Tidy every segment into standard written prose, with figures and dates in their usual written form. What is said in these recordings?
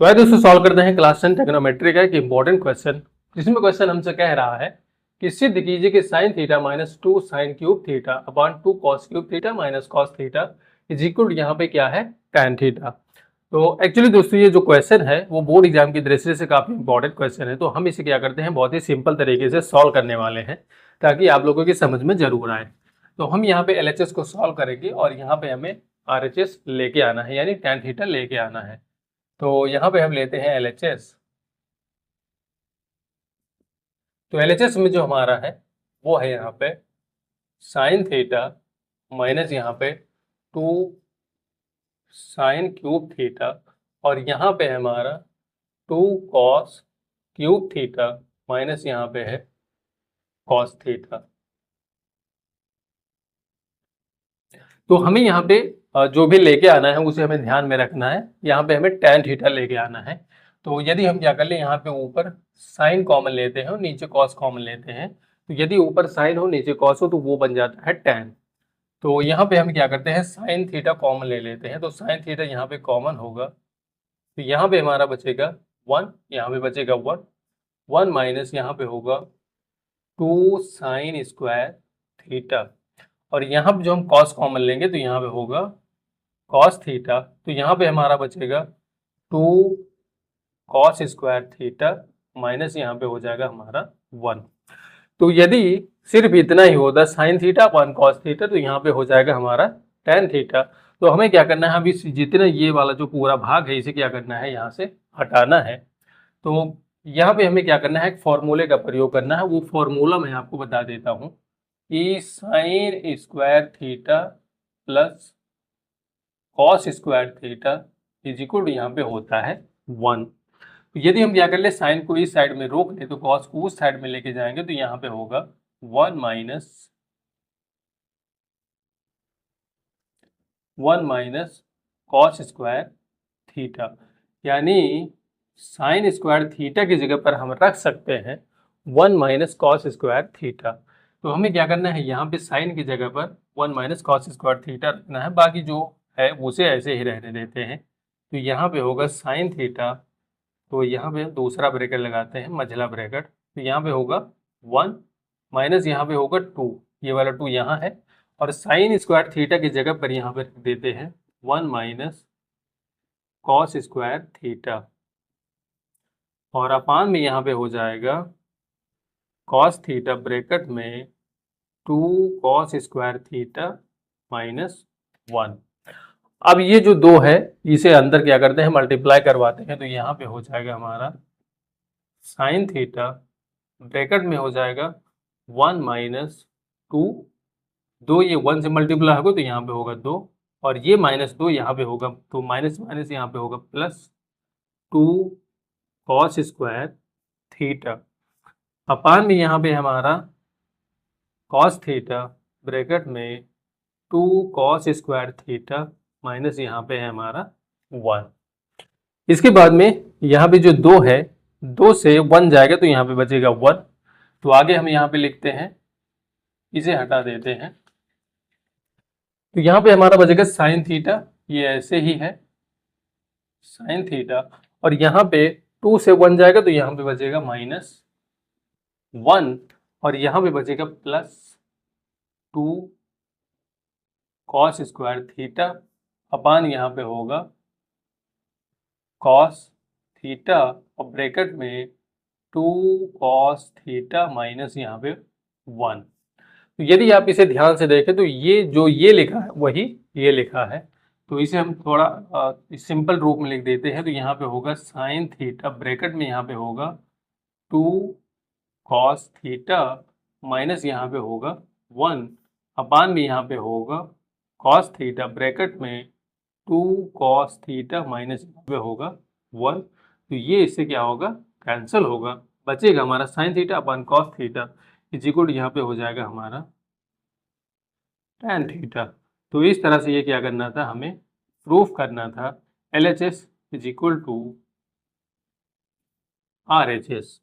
तो आइए दोस्तों सॉल्व करते हैं क्लास 10 ट्रिग्नोमेट्री का एक इंपॉर्टेंट क्वेश्चन, जिसमें क्वेश्चन हमसे कह रहा है कि सिद्ध कीजिए कि sine theta minus 2 sine cube theta upon 2 cos cube theta minus cos theta is equal यहाँ पे क्या है tan थीटा। तो एक्चुअली दोस्तों ये जो क्वेश्चन है वो बोर्ड एग्जाम की दृष्टि से काफी इंपॉर्टेंट क्वेश्चन है, तो हम इसे क्या करते हैं बहुत ही सिंपल तरीके से सॉल्व करने वाले हैं ताकि आप लोगों की समझ में जरूर आए। तो हम यहाँ पे LHS को सॉल्व करेंगे और यहाँ पे हमें RHS लेके आना है, यानी tan थीटा लेके आना है। तो यहाँ पे हम लेते हैं LHS। तो LHS में जो हमारा है वो है यहाँ पे साइन थीटा माइनस यहाँ पे 2 साइन क्यूब थीटा और यहाँ पे है हमारा 2 कॉस क्यूब थीटा माइनस यहाँ पे है कॉस थीटा। तो हमें यहाँ पे जो भी लेके आना है उसे हमें ध्यान में रखना है। यहाँ पे हमें tan थीटा लेके आना है। तो यदि हम क्या कर ले, यहाँ पे ऊपर साइन कॉमन लेते हैं और नीचे कॉस कॉमन लेते हैं, तो यदि ऊपर साइन हो नीचे कॉस हो तो वो बन जाता है tan। तो यहाँ पे हम क्या करते हैं साइन थीटा कॉमन ले लेते हैं, तो साइन थीटा यहाँ पे कॉमन होगा, तो यहाँ पे हमारा बचेगा 1, यहाँ पे बचेगा 1, 1 माइनस यहाँ पे होगा 2 साइन स्क्वायर थीटा और यहाँ पे जो हम कॉस कॉमन लेंगे तो यहाँ पे होगा कॉस थीटा, तो यहाँ पे हमारा बचेगा 2 कॉस स्क्वायर थीटा माइनस यहाँ पे हो जाएगा हमारा 1। तो यदि सिर्फ इतना ही होता sine theta upon cos theta तो यहाँ पे हो जाएगा हमारा tan थीटा। तो हमें क्या करना है, अभी जितना ये वाला जो पूरा भाग है इसे क्या करना है यहाँ से हटाना है। तो यहाँ पे हमें क्या करना है, एक फॉर्मूले का प्रयोग करना है। वो फॉर्मूला मैं आपको बता देता हूँ कि sine square theta plus cos square theta is equal यहाँ पे होता है 1। तो यदि हम क्या कर ले साइन को इस साइड में रोक ले तो कॉस को उस साइड में लेके जाएंगे तो यहाँ पे होगा 1 माइनस कॉस स्क्वायर थीटा, यानी साइन स्क्वायर थीटा की जगह पर हम रख सकते हैं 1 माइनस कॉस स्क्वायर थीटा। तो हमें क्या करना है, यहाँ पे साइन की जगह पर 1 माइनस कॉस स्क्वायर थीटा रखना है, बाकी जो है उसे ऐसे ही रहने देते हैं। तो यहाँ पे होगा साइन थीटा, तो यहाँ पे दूसरा ब्रैकेट लगाते हैं मझला ब्रैकेट, तो यहाँ पे होगा 1 माइनस यहाँ पे होगा 2, ये वाला 2 यहाँ है और साइन स्क्वायर थीटा की जगह पर यहाँ पे रख देते हैं 1 माइनस कॉस स्क्वायर थीटा और अपान में यहाँ पे हो जाएगा कॉस थीटा ब्रैकेट में 2 कॉस स्क्वायर थीटा माइनस 1। अब ये जो 2 है इसे अंदर क्या करते हैं मल्टीप्लाई करवाते हैं, तो यहाँ पे हो जाएगा हमारा साइन थीटा ब्रैकेट में हो जाएगा 1 माइनस 2, 2 ये 1 से मल्टीप्लाई होगा तो यहाँ पे होगा 2 और ये माइनस 2 यहाँ पे होगा, तो माइनस माइनस यहाँ पे होगा plus 2 cos square theta upon में यहाँ पे हमारा कॉस थीटा ब्रैकेट में 2 कॉस स्क्वायर थीटा माइनस यहाँ पे है हमारा 1। इसके बाद में यहाँ पे जो 2 है 2 से 1 जाएगा तो यहाँ पे बचेगा 1। तो आगे हम यहाँ पे लिखते हैं, इसे हटा देते हैं, तो यहाँ पे हमारा बचेगा साइन थीटा, ये ऐसे ही है साइन थीटा और यहाँ पे 2 से 1 जाएगा तो यहाँ पे बचेगा माइनस 1 और यहाँ पे बचेगा plus 2 cos square theta upon यहाँ पे होगा कॉस थीटा और ब्रैकेट में 2 कॉस थीटा माइनस यहाँ पे 1। तो यदि आप इसे ध्यान से देखें तो ये जो ये लिखा है वही ये लिखा है, तो इसे हम थोड़ा सिंपल रूप में लिख देते हैं। तो यहाँ पे होगा साइन थीटा ब्रैकेट में यहाँ पे होगा 2 कॉस थीटा माइनस यहाँ पे होगा 1 अपान में यहाँ पे होगा कॉस थीटा ब्रैकेट में 2 कॉस थीटा माइनस यहाँ पे होगा 1। तो ये इससे क्या होगा कैंसिल होगा, बचेगा हमारा sine theta upon cos theta is equal यहाँ पे हो जाएगा हमारा tan थीटा। तो इस तरह से ये क्या करना था, हमें प्रूफ करना था LHS is equal to RHS।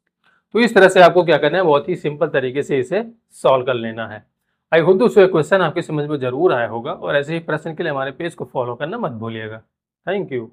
तो इस तरह से आपको क्या करना है, बहुत ही सिंपल तरीके से इसे सॉल्व कर लेना है। आई होप दोस्तों ये क्वेश्चन आपके समझ में जरूर आया होगा और ऐसे ही प्रश्न के लिए हमारे पेज को फॉलो करना मत भूलिएगा। Thank you.